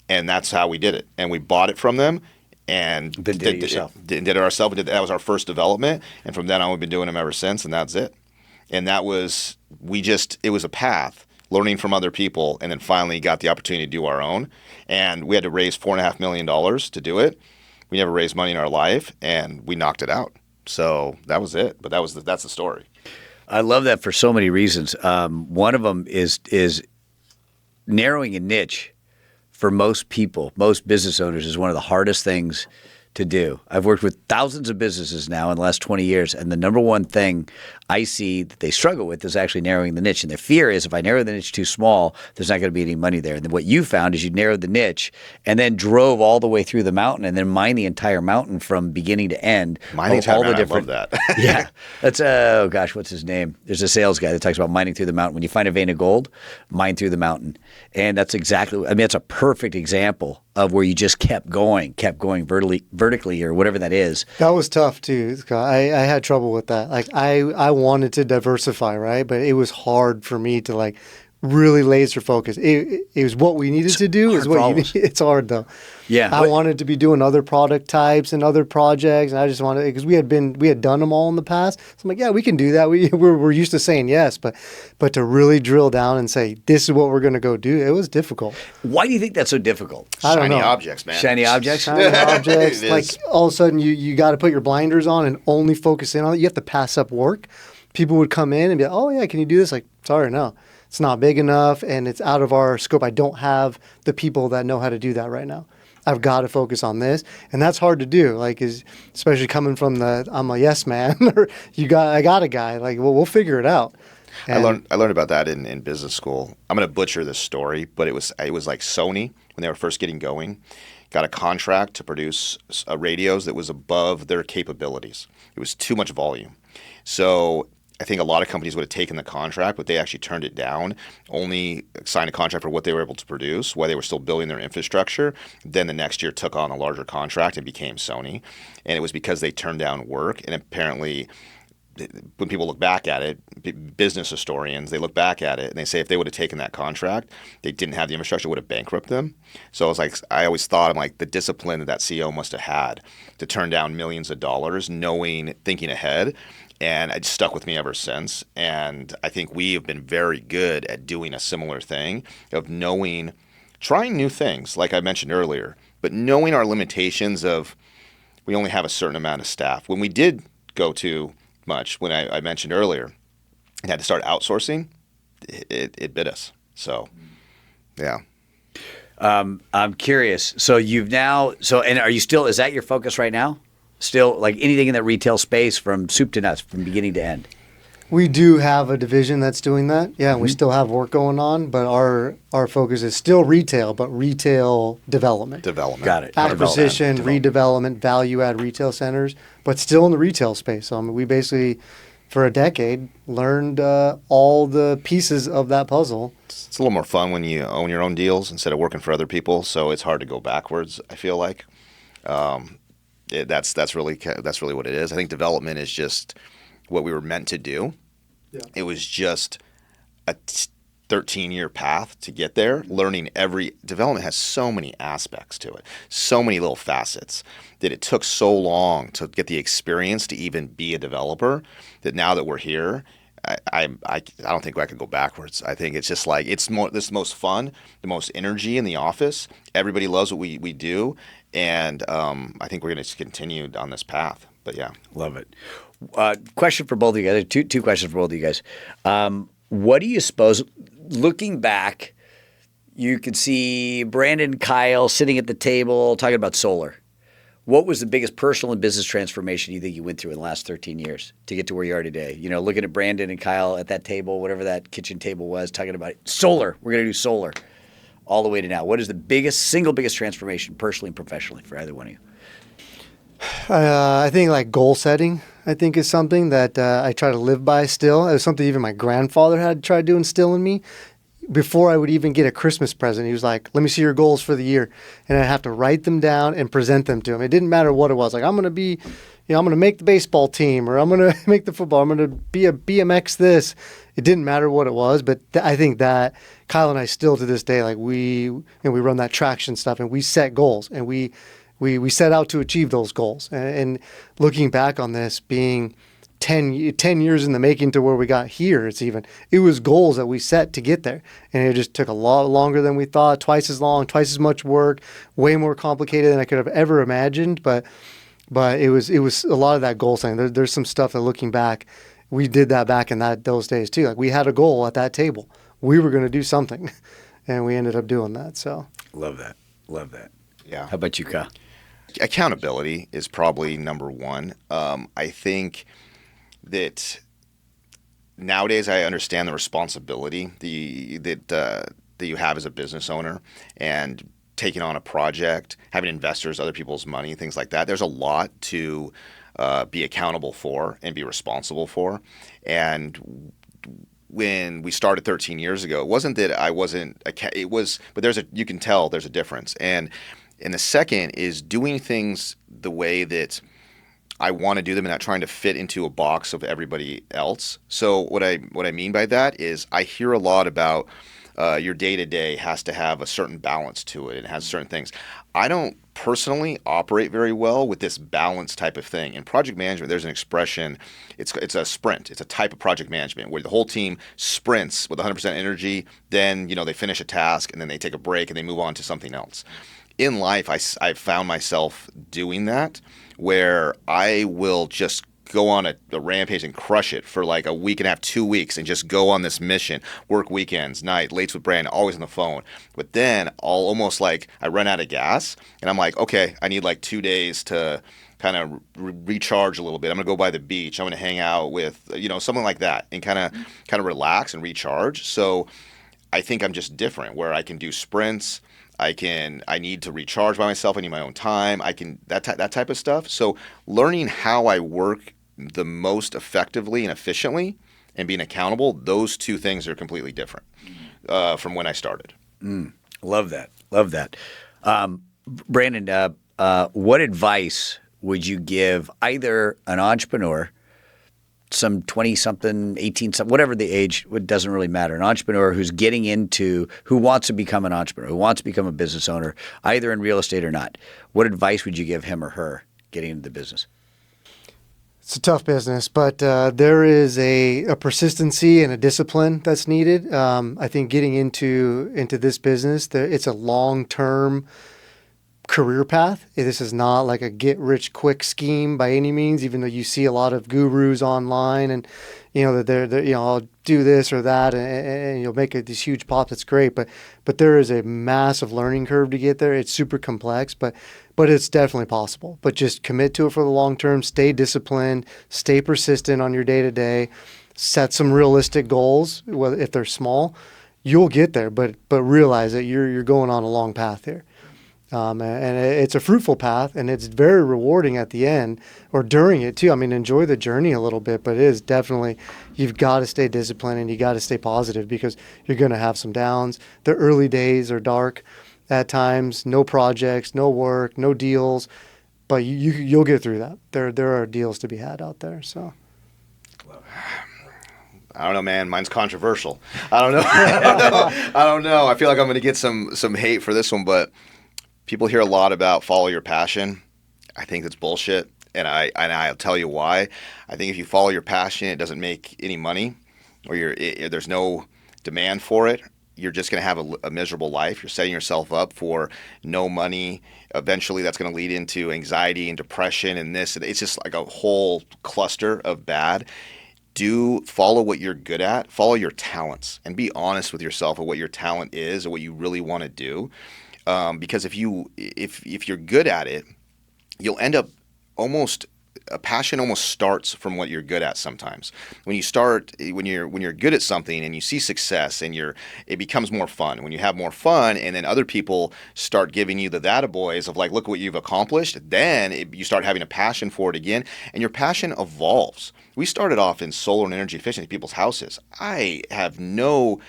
And that's how we did it. And we bought it from them. And did it yourself. Did it ourselves. That was our first development. And from then on, we've been doing them ever since. And that's it. And that was, it was a path, learning from other people, and then finally got the opportunity to do our own. And we had to raise $4.5 million to do it. We never raised money in our life, and we knocked it out. So that was it. But that's the story. I love that for so many reasons. One of them is narrowing a niche for most people, most business owners, is one of the hardest things to do. I've worked with thousands of businesses now in the last 20 years, and the number one thing I see that they struggle with is actually narrowing the niche. And their fear is if I narrow the niche too small, there's not going to be any money there. And then what you found is you narrowed the niche and then drove all the way through the mountain and then mined the entire mountain from beginning to end. Mining all the different. I love that. Yeah. That's, oh gosh, what's his name? There's a sales guy that talks about mining through the mountain. When you find a vein of gold, mine through the mountain. And that's exactly, I mean, that's a perfect example of where you just kept going vertically or whatever that is. That was tough too, Scott. I had trouble with that. Like I wanted to diversify, right? But it was hard for me to like really laser focus. It was what we needed to do. Is what you need. It's hard though. Yeah, I wanted to be doing other product types and other projects, and I just wanted because we had done them all in the past. So I'm like, yeah, we can do that. We're used to saying yes, but to really drill down and say this is what we're going to go do, it was difficult. Why do you think that's so difficult? I don't know. Shiny objects, man. Shiny objects. Shiny objects. Like all of a sudden, you got to put your blinders on and only focus in on it. You have to pass up work. People would come in and be like, oh yeah, can you do this? Like, sorry, no. It's not big enough, and it's out of our scope. I don't have the people that know how to do that right now. I've got to focus on this, and that's hard to do. Like, especially coming from I'm a yes man, or I got a guy. Like, well, we'll figure it out. And I learned about that in business school. I'm going to butcher this story, but it was like Sony when they were first getting going, got a contract to produce radios that was above their capabilities. It was too much volume, so I think a lot of companies would have taken the contract, but they actually turned it down, only signed a contract for what they were able to produce while they were still building their infrastructure. Then the next year took on a larger contract and became Sony. And it was because they turned down work. And apparently, when people look back at it, business historians, they look back at it and they say if they would have taken that contract, they didn't have the infrastructure, it would have bankrupted them. So I was like, I always thought, I'm like, the discipline that CEO must have had to turn down millions of dollars, thinking ahead. And it stuck with me ever since. And I think we have been very good at doing a similar thing of trying new things, like I mentioned earlier, but knowing our limitations of we only have a certain amount of staff. When we did go too much, when I mentioned earlier, and had to start outsourcing, it bit us. So, yeah. I'm curious. So and are you still, is that your focus right now? Still, like anything in that retail space from soup to nuts, from beginning to end? we do have a division that's doing that. Yeah, we still have work going on, but our focus is still retail, but retail development. Got it. Acquisition, redevelopment, value-add retail centers, but still in the retail space. So I mean, we basically, for a decade, learned all the pieces of that puzzle. It's a little more fun when you own your own deals instead of working for other people. So it's hard to go backwards, I feel like. That's really what it is. I think development is just what we were meant to do. Yeah. It was just a 13-year path to get there. Learning development has so many aspects to it, so many little facets that it took so long to get the experience to even be a developer that now that we're here, I don't think I could go backwards. I think it's just like this is the most fun, the most energy in the office. Everybody loves what we do, and I think we're going to continue on this path. But yeah, love it. Question for both of you guys. Two questions for both of you guys. What do you suppose, looking back, you could see Brandon, Kyle sitting at the table talking about solar. What was the biggest personal and business transformation you think you went through in the last 13 years to get to where you are today? You know, looking at Brandon and Kyle at that table, whatever that kitchen table was, talking about solar. We're going to do solar all the way to now. What is the single biggest transformation personally and professionally for either one of you? I think like goal setting, I think is something that I try to live by still. It was something even my grandfather had tried to instill in me. Before I would even get a Christmas present, he was like, let me see your goals for the year. And I'd have to write them down and present them to him. It didn't matter what it was. Like, I'm going to make the baseball team, or I'm going to make the football. I'm going to be a BMX this. It didn't matter what it was. But I think that Kyle and I still to this day, like we run that traction stuff and we set goals and we set out to achieve those goals. And looking back on this being 10 years in the making to where we got here, it was goals that we set to get there. And it just took a lot longer than we thought, twice as long, twice as much work, way more complicated than I could have ever imagined. But it was a lot of that goal setting. There's some stuff that looking back, we did that back in those days too. Like we had a goal at that table. We were going to do something and we ended up doing that. So love that. Yeah. How about you, Kyle? accountability is probably number one. I think that nowadays I understand the responsibility that you have as a business owner, and taking on a project, having investors, other people's money, things like that. There's a lot to be accountable for and be responsible for. And when we started 13 years ago, it wasn't that I wasn't, it was, but you can tell there's a difference. And the second is doing things the way that I want to do them and not trying to fit into a box of everybody else. So what I mean by that is I hear a lot about your day-to-day has to have a certain balance to it. It has certain things. I don't personally operate very well with this balance type of thing. In project management, there's an expression, it's a sprint. It's a type of project management where the whole team sprints with 100% energy, then they finish a task, and then they take a break, and they move on to something else. In life, I've found myself doing that, where I will just go on a rampage and crush it for like a week and a half, 2 weeks, and just go on this mission, work weekends, night, lates with Brandon, always on the phone. But then I'll almost like I run out of gas, and I'm like, okay, I need like 2 days to kind of recharge a little bit. I'm gonna go by the beach. I'm gonna hang out with something like that, and kind of relax and recharge. So I think I'm just different, where I can do sprints. I need to recharge by myself. I need my own time. That type of stuff. So learning how I work the most effectively and efficiently, and being accountable, those two things are completely different from when I started. Love that. Love that. Brandon, what advice would you give either an entrepreneur, some 20-something, 18-something, whatever the age, it doesn't really matter, an entrepreneur who wants to become an entrepreneur, who wants to become a business owner, either in real estate or not? What advice would you give him or her getting into the business? It's a tough business, but there is a persistency and a discipline that's needed. I think getting into this business, it's a long-term career path. This is not like a get-rich-quick scheme by any means, even though you see a lot of gurus online and, that they're I'll do this or that and you'll make these huge pops. It's great, but there is a massive learning curve to get there. It's super complex, but it's definitely possible. But just commit to it for the long term. Stay disciplined. Stay persistent on your day-to-day. Set some realistic goals, whether if they're small. You'll get there, but realize that you're going on a long path here. And it's a fruitful path, and it's very rewarding at the end or during it too. I mean, enjoy the journey a little bit, but it is definitely, you've got to stay disciplined and you got to stay positive, because you're going to have some downs. The early days are dark at times, no projects, no work, no deals, but you'll get through that. There are deals to be had out there. So. I don't know, man. Mine's controversial. I don't know. I don't know. I feel like I'm going to get some hate for this one, but people hear a lot about follow your passion. I think that's bullshit, and I'll tell you why. I think if you follow your passion, it doesn't make any money, or there's no demand for it. You're just going to have a miserable life. You're setting yourself up for no money. Eventually, that's going to lead into anxiety and depression and this. It's just like a whole cluster of bad. Do follow what you're good at. Follow your talents, and be honest with yourself of what your talent is or what you really want to do. Because if you're good at it, you'll end up a passion almost starts from what you're good at sometimes. When you're good at something and you see success and it becomes more fun. When you have more fun and then other people start giving you the attaboys of like, look what you've accomplished, then you start having a passion for it again, and your passion evolves. We started off in solar and energy efficiency people's houses. There's no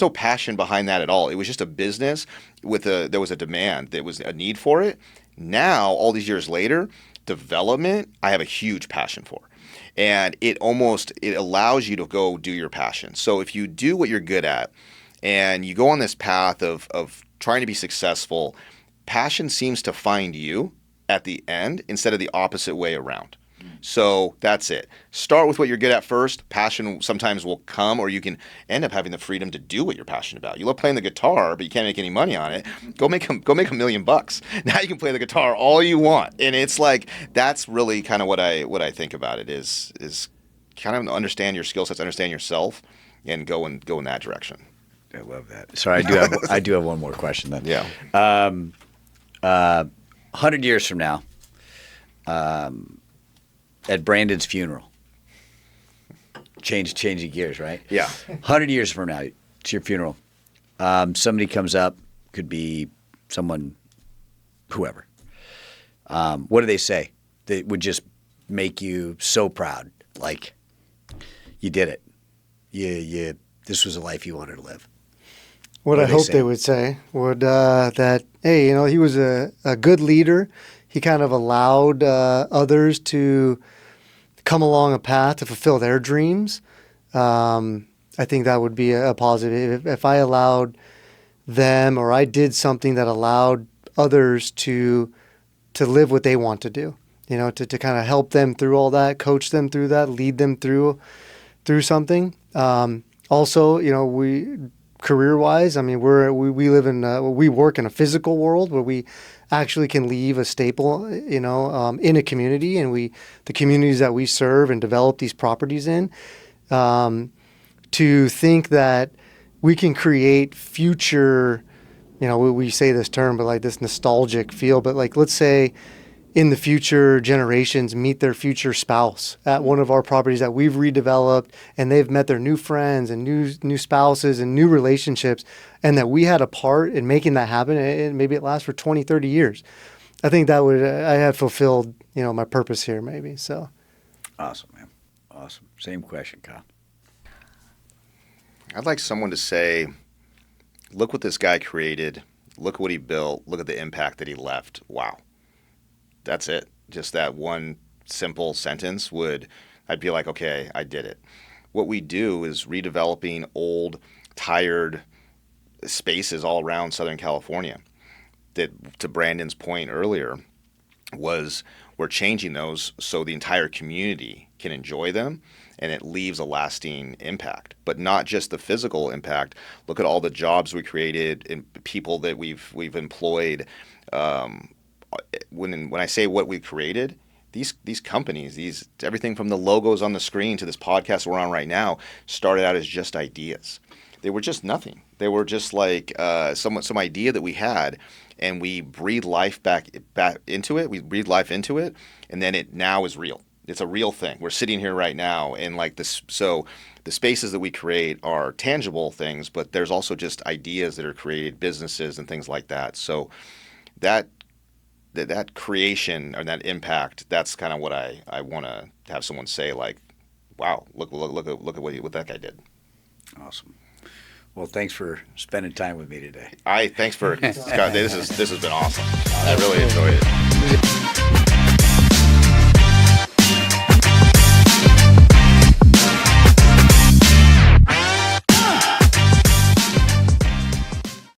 passion behind that at all. It was just a business there was a demand, there was a need for it. Now, all these years later, development, I have a huge passion for. And it allows you to go do your passion. So if you do what you're good at and you go on this path of trying to be successful, passion seems to find you at the end instead of the opposite way around. So that's it. Start with what you're good at first. Passion sometimes will come, or you can end up having the freedom to do what you're passionate about. You love playing the guitar, but you can't make any money on it. Go make $1 million. Now you can play the guitar all you want. And it's like, that's really kind of what I think about it is kind of understand your skill sets, understand yourself, and go in that direction. I love that. Sorry, I do have one more question then. Yeah. 100 years from now, at Brandon's funeral, changing gears, right? Yeah. 100 years from now, it's your funeral. Somebody comes up, could be someone, whoever. What do they say? That would just make you so proud, like you did it. This was a life you wanted to live. What I hope they would say would that, hey, he was a good leader. He kind of allowed others to come along a path to fulfill their dreams. I think that would be a positive. If I allowed them, or I did something that allowed others to live what they want to do, to kind of help them through all that, coach them through that, lead them through something. Also, we career-wise, I mean, we live in we work in a physical world where we actually can leave a staple, in a community, and the communities that we serve and develop these properties in, to think that we can create future, we say this term, but like this nostalgic feel, but like, let's say in the future generations meet their future spouse at one of our properties that we've redeveloped, and they've met their new friends and new spouses and new relationships, and that we had a part in making that happen, and maybe it lasts for 20, 30 years. I think that I have fulfilled, my purpose here maybe, so. Awesome, man. Awesome. Same question, Kyle. I'd like someone to say, look what this guy created, look what he built, look at the impact that he left. Wow. That's it. Just that one simple sentence I'd be like, okay, I did it. What we do is redeveloping old, tired spaces all around Southern California. That, to Brandon's point earlier, was we're changing those so the entire community can enjoy them, and it leaves a lasting impact. But not just the physical impact. Look at all the jobs we created and people that we've employed. When I say what we created, these companies, everything from the logos on the screen to this podcast we're on right now, started out as just ideas. They were just nothing. They were just like some idea that we had, and we breathed life back into it. We breathed life into it, and then it now is real. It's a real thing. We're sitting here right now, and like this. So the spaces that we create are tangible things, but there's also just ideas that are created, businesses and things like that. So that creation or that impact, that's kind of what I want to have someone say, like, wow, look at what that guy did. Awesome. Well, thanks for spending time with me today. Thanks for Scott. This has been awesome. I really enjoyed it.